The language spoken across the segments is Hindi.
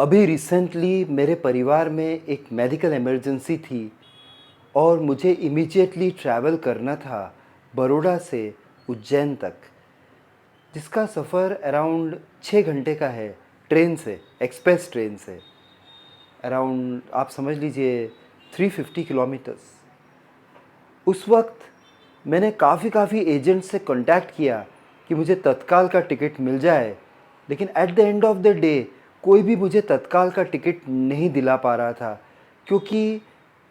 अभी रिसेंटली मेरे परिवार में एक मेडिकल इमरजेंसी थी और मुझे इमीडिएटली ट्रैवल करना था बड़ौदा से उज्जैन तक, जिसका सफ़र अराउंड 6 घंटे का है। ट्रेन से, एक्सप्रेस ट्रेन से अराउंड आप समझ लीजिए 350 किलोमीटर्स। उस वक्त मैंने काफ़ी एजेंट से कांटेक्ट किया कि मुझे तत्काल का टिकट मिल जाए, लेकिन at the end of the day कोई भी मुझे तत्काल का टिकट नहीं दिला पा रहा था, क्योंकि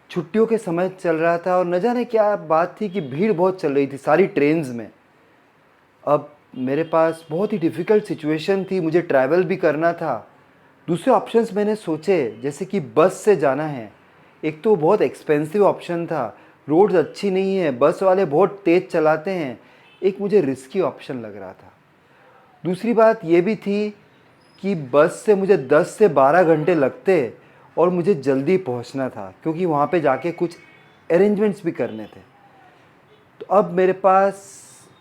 छुट्टियों के समय चल रहा था और न जाने क्या बात थी कि भीड़ बहुत चल रही थी सारी ट्रेन्स में। अब मेरे पास बहुत ही डिफ़िकल्ट सिचुएशन थी, मुझे ट्रैवल भी करना था। दूसरे ऑप्शंस मैंने सोचे, जैसे कि बस से जाना है। एक तो बहुत एक्सपेंसिव ऑप्शन था, रोड्स अच्छी नहीं है, बस वाले बहुत तेज़ चलाते हैं, एक मुझे रिस्की ऑप्शन लग रहा था। दूसरी बात ये भी थी कि बस से मुझे 10 से 12 घंटे लगते और मुझे जल्दी पहुंचना था, क्योंकि वहाँ पे जाके कुछ अरेंजमेंट्स भी करने थे। तो अब मेरे पास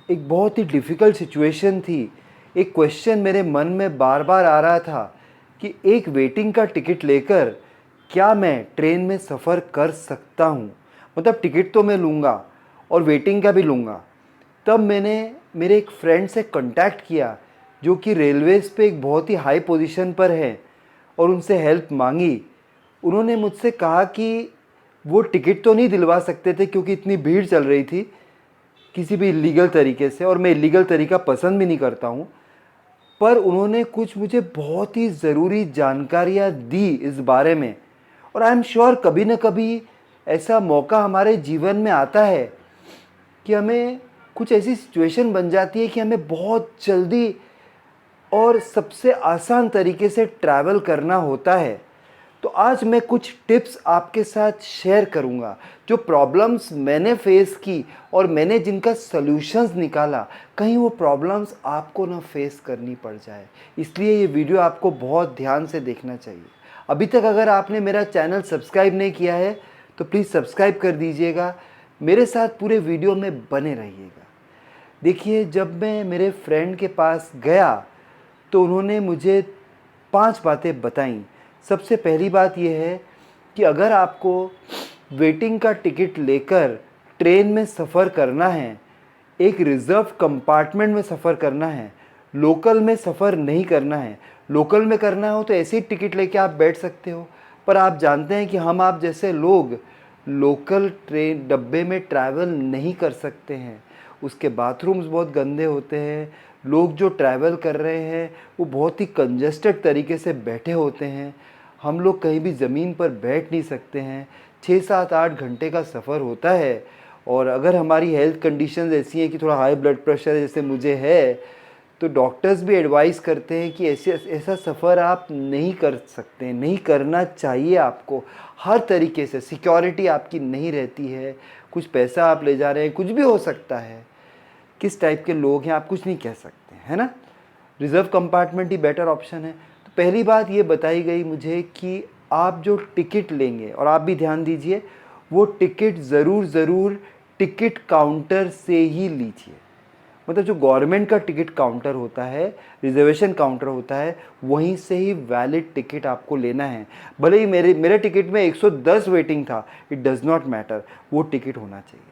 एक बहुत ही डिफ़िकल्ट सिचुएशन थी। एक क्वेश्चन मेरे मन में बार बार आ रहा था कि एक वेटिंग का टिकट लेकर क्या मैं ट्रेन में सफ़र कर सकता हूँ। मतलब टिकट तो मैं लूँगा और वेटिंग का भी लूँगा। तब मैंने मेरे एक फ्रेंड से कांटेक्ट किया जो कि रेलवेज़ पे एक बहुत ही हाई पोजीशन पर है, और उनसे हेल्प मांगी। उन्होंने मुझसे कहा कि वो टिकट तो नहीं दिलवा सकते थे क्योंकि इतनी भीड़ चल रही थी किसी भी इलीगल तरीके से, और मैं इलीगल तरीका पसंद भी नहीं करता हूँ। पर उन्होंने कुछ मुझे बहुत ही ज़रूरी जानकारियाँ दी इस बारे में, और आई एम श्योर कभी न कभी ऐसा मौका हमारे जीवन में आता है कि हमें कुछ ऐसी सिचुएशन बन जाती है कि हमें बहुत जल्दी और सबसे आसान तरीके से ट्रैवल करना होता है। तो आज मैं कुछ टिप्स आपके साथ शेयर करूंगा, जो प्रॉब्लम्स मैंने फेस की और मैंने जिनका सॉल्यूशंस निकाला, कहीं वो प्रॉब्लम्स आपको ना फेस करनी पड़ जाए। इसलिए ये वीडियो आपको बहुत ध्यान से देखना चाहिए। अभी तक अगर आपने मेरा चैनल सब्सक्राइब नहीं किया है तो प्लीज़ सब्सक्राइब कर दीजिएगा, मेरे साथ पूरे वीडियो में बने रहिएगा। देखिए, जब मैं मेरे फ्रेंड के पास गया तो उन्होंने मुझे 5 बातें बताईं। सबसे पहली बात यह है कि अगर आपको वेटिंग का टिकट लेकर ट्रेन में सफ़र करना है, एक रिज़र्व कंपार्टमेंट में सफ़र करना है, लोकल में सफ़र नहीं करना है। लोकल में करना हो तो ऐसे ही टिकट लेके आप बैठ सकते हो, पर आप जानते हैं कि हम आप जैसे लोग लोकल ट्रेन डब्बे में ट्रैवल नहीं कर सकते हैं। उसके बाथरूम्स बहुत गंदे होते हैं, लोग जो ट्रैवल कर रहे हैं वो बहुत ही कंजस्टेड तरीके से बैठे होते हैं। हम लोग कहीं भी ज़मीन पर बैठ नहीं सकते हैं। 6-7-8 घंटे का सफ़र होता है, और अगर हमारी हेल्थ कंडीशंस ऐसी हैं कि थोड़ा हाई ब्लड प्रेशर है जैसे मुझे है, तो डॉक्टर्स भी एडवाइस करते हैं कि ऐसा सफ़र आप नहीं कर सकते, नहीं करना चाहिए आपको। हर तरीके से सिक्योरिटी आपकी नहीं रहती है, कुछ पैसा आप ले जा रहे हैं, कुछ भी हो सकता है। किस टाइप के लोग हैं आप कुछ नहीं कह सकते, है ना। रिज़र्व कंपार्टमेंट ही बेटर ऑप्शन है। तो पहली बात ये बताई गई मुझे कि आप जो टिकट लेंगे, और आप भी ध्यान दीजिए, वो टिकट ज़रूर टिकट काउंटर से ही लीजिए। मतलब जो गवर्नमेंट का टिकट काउंटर होता है, रिजर्वेशन काउंटर होता है, वहीं से ही वैलिड टिकट आपको लेना है। भले ही मेरे टिकट में 110 वेटिंग था, इट डज़ नॉट मैटर, वो टिकट होना चाहिए।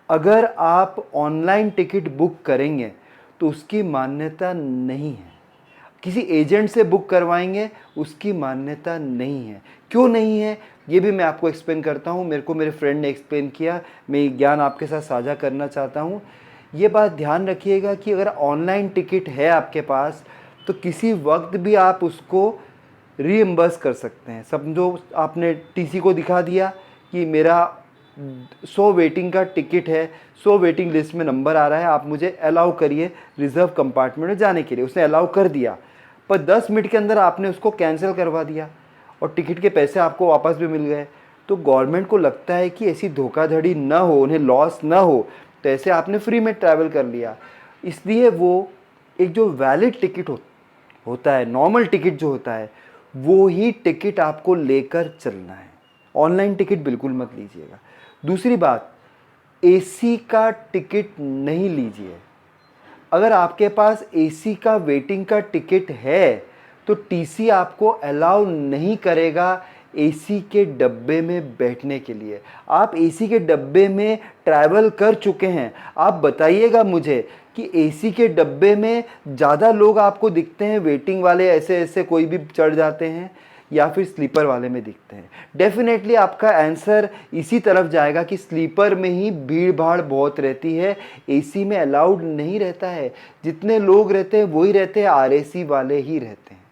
अगर आप ऑनलाइन टिकट बुक करेंगे तो उसकी मान्यता नहीं है। किसी एजेंट से बुक करवाएंगे, उसकी मान्यता नहीं है। क्यों नहीं है ये भी मैं आपको एक्सप्लेन करता हूँ। मेरे को मेरे फ्रेंड ने एक्सप्लेन किया, मैं ये ज्ञान आपके साथ साझा करना चाहता हूँ। ये बात ध्यान रखिएगा कि अगर ऑनलाइन टिकट है आपके पास तो किसी वक्त भी आप उसको रीइम्बर्स कर सकते हैं। समझो आपने टीसी को दिखा दिया कि मेरा 100 वेटिंग का टिकट है, 100 वेटिंग लिस्ट में नंबर आ रहा है, आप मुझे अलाउ करिए रिज़र्व कंपार्टमेंट में जाने के लिए। उसने अलाउ कर दिया, पर 10 मिनट के अंदर आपने उसको कैंसिल करवा दिया और टिकट के पैसे आपको वापस भी मिल गए। तो गवर्नमेंट को लगता है कि ऐसी धोखाधड़ी ना हो, उन्हें लॉस ना हो, तो ऐसे आपने फ्री में ट्रैवल कर लिया। इसलिए वो एक जो वैलिड टिकट होता है, नॉर्मल टिकट जो होता है, वो ही टिकट आपको लेकर चलना है। ऑनलाइन टिकट बिल्कुल मत लीजिएगा। दूसरी बात, एसी का टिकट नहीं लीजिए। अगर आपके पास एसी का वेटिंग का टिकट है तो टीसी आपको अलाउ नहीं करेगा एसी के डब्बे में बैठने के लिए। आप एसी के डब्बे में ट्रैवल कर चुके हैं, आप बताइएगा मुझे कि एसी के डब्बे में ज़्यादा लोग आपको दिखते हैं, वेटिंग वाले ऐसे ऐसे कोई भी चढ़ जाते हैं, या फिर स्लीपर वाले में दिखते हैं? डेफिनेटली आपका आंसर इसी तरफ जाएगा कि स्लीपर में ही भीड़ भाड़ बहुत रहती है, एसी में अलाउड नहीं रहता है। जितने लोग रहते हैं वही रहते हैं, आरएसी वाले ही रहते हैं।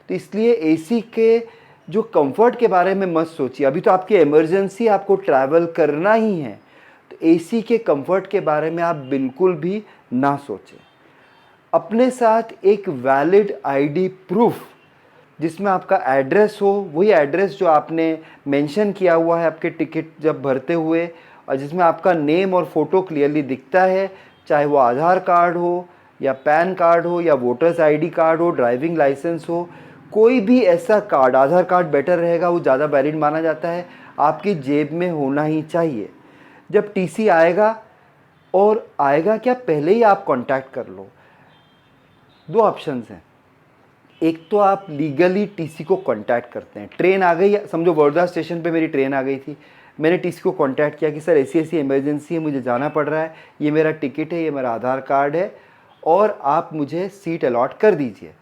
तो इसलिए एसी के जो कंफर्ट के बारे में मत सोचिए, अभी तो आपकी इमरजेंसी, आपको ट्रैवल करना ही है, तो एसी के कंफर्ट के बारे में आप बिल्कुल भी ना सोचें। अपने साथ एक वैलिड आईडी प्रूफ जिसमें आपका एड्रेस हो, वही एड्रेस जो आपने मेंशन किया हुआ है आपके टिकट जब भरते हुए, और जिसमें आपका नेम और फ़ोटो क्लियरली दिखता है, चाहे वो आधार कार्ड हो या पैन कार्ड हो या वोटर्स आईडी कार्ड हो, ड्राइविंग लाइसेंस हो, कोई भी ऐसा कार्ड, आधार कार्ड बेटर रहेगा, वो ज़्यादा वैलिड माना जाता है, आपकी जेब में होना ही चाहिए। जब टीसी आएगा, और आएगा क्या, पहले ही आप कांटेक्ट कर लो। दो ऑप्शंस हैं, एक तो आप लीगली टीसी को कांटेक्ट करते हैं। ट्रेन आ गई, समझो बड़ौदा स्टेशन पे मेरी ट्रेन आ गई थी, मैंने टीसी को कांटेक्ट किया कि सर ऐसी ऐसी इमरजेंसी है, मुझे जाना पड़ रहा है, ये मेरा टिकट है, ये मेरा आधार कार्ड है, और आप मुझे सीट अलॉट कर दीजिए।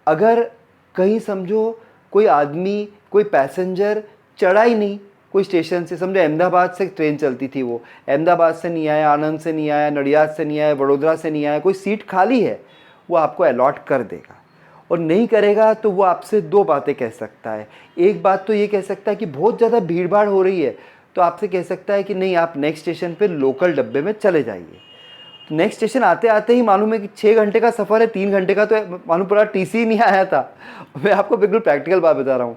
अगर कहीं समझो कोई आदमी, कोई पैसेंजर चढ़ा ही नहीं कोई स्टेशन से, समझो अहमदाबाद से ट्रेन चलती थी, वो अहमदाबाद से नहीं आया, आनंद से नहीं आया, नडियाद से नहीं आया, वडोदरा से नहीं आया, कोई सीट खाली है, वो आपको अलॉट कर देगा। और नहीं करेगा तो वो आपसे दो बातें कह सकता है। एक बात तो ये कह सकता है कि बहुत ज़्यादा भीड़ भाड़ हो रही है, तो आपसे कह सकता है कि नहीं, आप नेक्स्ट स्टेशन पे लोकल डब्बे में चले जाइए। तो नेक्स्ट स्टेशन आते आते ही मालूम है कि 6 घंटे का सफ़र है, 3 घंटे का तो मालूम पूरा टीसी नहीं आया था। मैं आपको बिल्कुल प्रैक्टिकल बात बता रहा हूँ।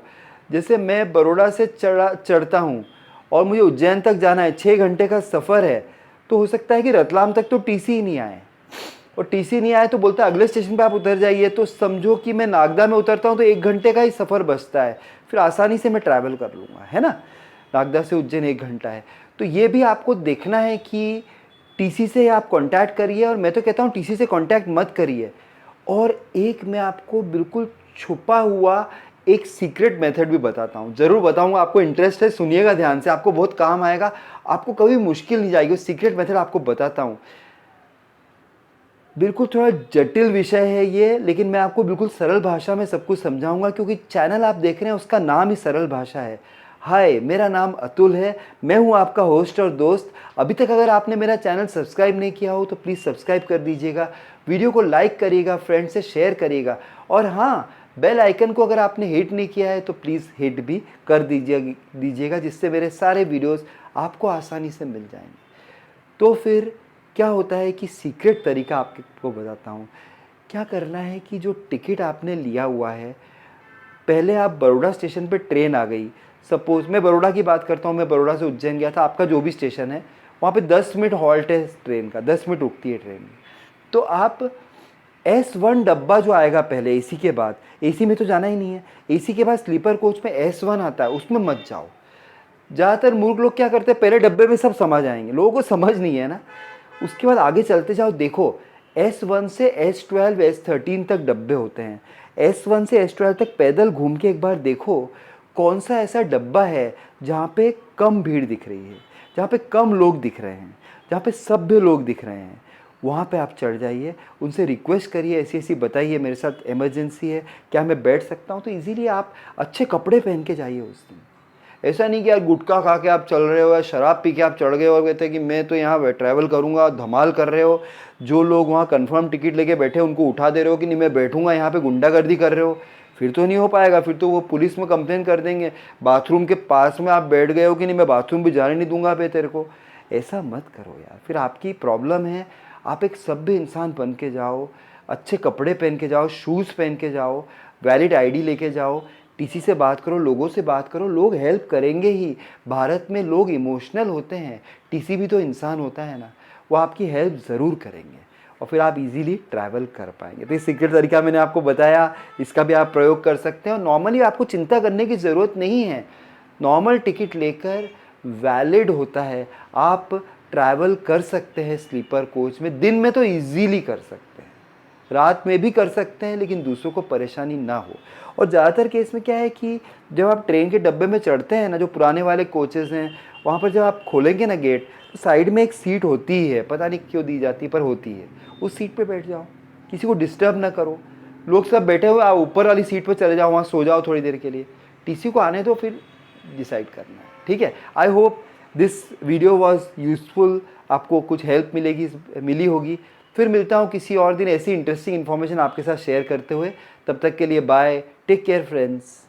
जैसे मैं बड़ौदा से चढ़ता हूँ और मुझे उज्जैन तक जाना है, 6 घंटे का सफ़र है, तो हो सकता है कि रतलाम तक तो टीसी ही नहीं आए, और टीसी नहीं आए तो बोलता है अगले स्टेशन पे आप उतर जाइए। तो समझो कि मैं नागदा में उतरता हूँ तो 1 घंटे का ही सफ़र बचता है, फिर आसानी से मैं ट्रैवल कर लूँगा, है ना। नागदा से उज्जैन 1 घंटा है। तो ये भी आपको देखना है कि टीसी से आप कांटेक्ट करिए, और मैं तो कहता हूँ टीसी से कांटेक्ट मत करिए। और एक मैं आपको बिल्कुल छुपा हुआ एक सीक्रेट मेथड भी बताता हूँ, ज़रूर बताऊँगा, आपको इंटरेस्ट है सुनिएगा ध्यान से, आपको बहुत काम आएगा, आपको कभी मुश्किल नहीं जाएगी। सीक्रेट मेथड आपको बताता हूँ। बिल्कुल थोड़ा जटिल विषय है ये, लेकिन मैं आपको बिल्कुल सरल भाषा में सब कुछ समझाऊंगा, क्योंकि चैनल आप देख रहे हैं उसका नाम ही सरल भाषा है। हाय, मेरा नाम अतुल है, मैं हूं आपका होस्ट और दोस्त। अभी तक अगर आपने मेरा चैनल सब्सक्राइब नहीं किया हो तो प्लीज़ सब्सक्राइब कर दीजिएगा, वीडियो को लाइक करिएगा, फ्रेंड से शेयर करिएगा, और हाँ, बेल आइकन को अगर आपने हिट नहीं किया है तो प्लीज़ हिट भी कर दीजिएगा, जिससे मेरे सारे वीडियोज़ आपको आसानी से मिल जाएंगे। तो फिर क्या होता है कि सीक्रेट तरीका आपको बताता हूँ। क्या करना है कि जो टिकट आपने लिया हुआ है, पहले आप बड़ौदा स्टेशन पे ट्रेन आ गई, सपोज़ मैं बड़ौदा की बात करता हूँ, मैं बड़ौदा से उज्जैन गया था, आपका जो भी स्टेशन है वहाँ पे 10 मिनट हॉल्ट है ट्रेन का, 10 मिनट रुकती है ट्रेन। तो आप S1 डब्बा जो आएगा पहले एसी के बाद, एसी में तो जाना ही नहीं है, एसी के बाद स्लीपर कोच में S1 आता है, उसमें मत जाओ। ज़्यादातर मूर्ख लोग क्या करते हैं, पहले डब्बे में सब समा जाएंगे, लोगों को समझ नहीं है ना। उसके बाद आगे चलते जाओ, देखो S1 से S12 S13 तक डब्बे होते हैं। S1 से S12 तक पैदल घूम के एक बार देखो कौन सा ऐसा डब्बा है जहाँ पे कम भीड़ दिख रही है, जहाँ पे कम लोग दिख रहे हैं, जहाँ पे सभ्य लोग दिख रहे हैं, वहाँ पे आप चढ़ जाइए। उनसे रिक्वेस्ट करिए, ऐसी ऐसी बताइए मेरे साथ इमरजेंसी है, क्या मैं बैठ सकता हूँ। तो इजीली आप अच्छे कपड़े पहन के जाइए उस दिन। ऐसा नहीं कि यार गुटखा खा के आप चल रहे हो या शराब पी के आप चढ़ गए और कहते हैं कि मैं तो यहाँ ट्रैवल करूँगा, धमाल कर रहे हो। जो लोग वहाँ कंफर्म टिकट लेके बैठे उनको उठा दे रहे हो कि नहीं मैं बैठूंगा, यहाँ पे गुंडागर्दी कर रहे हो, फिर तो नहीं हो पाएगा। फिर तो वो पुलिस में कंप्लेन कर देंगे। बाथरूम के पास में आप बैठ गए हो कि नहीं मैं बाथरूम भी जाने नहीं दूंगा पे तेरे को, ऐसा मत करो यार, फिर आपकी प्रॉब्लम है। आप एक सभ्य इंसान बन के जाओ, अच्छे कपड़े पहन के जाओ, शूज़ पहन के जाओ, वैलिड आईडी लेके जाओ, टीसी से बात करो, लोगों से बात करो, लोग हेल्प करेंगे ही। भारत में लोग इमोशनल होते हैं, टीसी भी तो इंसान होता है ना, वो आपकी हेल्प ज़रूर करेंगे और फिर आप इजीली ट्रैवल कर पाएंगे। तो ये सीक्रेट तरीका मैंने आपको बताया, इसका भी आप प्रयोग कर सकते हैं। और नॉर्मली आपको चिंता करने की ज़रूरत नहीं है, नॉर्मल टिकट लेकर वैलिड होता है, आप ट्रैवल कर सकते हैं स्लीपर कोच में, दिन में तो ईजीली कर सकते हैं। रात में भी कर सकते हैं, लेकिन दूसरों को परेशानी ना हो। और ज़्यादातर केस में क्या है कि जब आप ट्रेन के डब्बे में चढ़ते हैं ना, जो पुराने वाले कोचेज़ हैं, वहाँ पर जब आप खोलेंगे ना गेट, तो साइड में एक सीट होती ही है, पता नहीं क्यों दी जाती है पर होती है। उस सीट पे बैठ जाओ, किसी को डिस्टर्ब ना करो। लोग सब बैठे हुए, आप ऊपर वाली सीट पर चले जाओ, वहाँ सो जाओ थोड़ी देर के लिए। टीसी को आने दो, फिर डिसाइड करना है, ठीक है। I hope this video was useful, आपको कुछ हेल्प मिली होगी। फिर मिलता हूँ किसी और दिन ऐसी इंटरेस्टिंग इन्फॉर्मेशन आपके साथ शेयर करते हुए। तब तक के लिए बाय, टेक केयर फ्रेंड्स।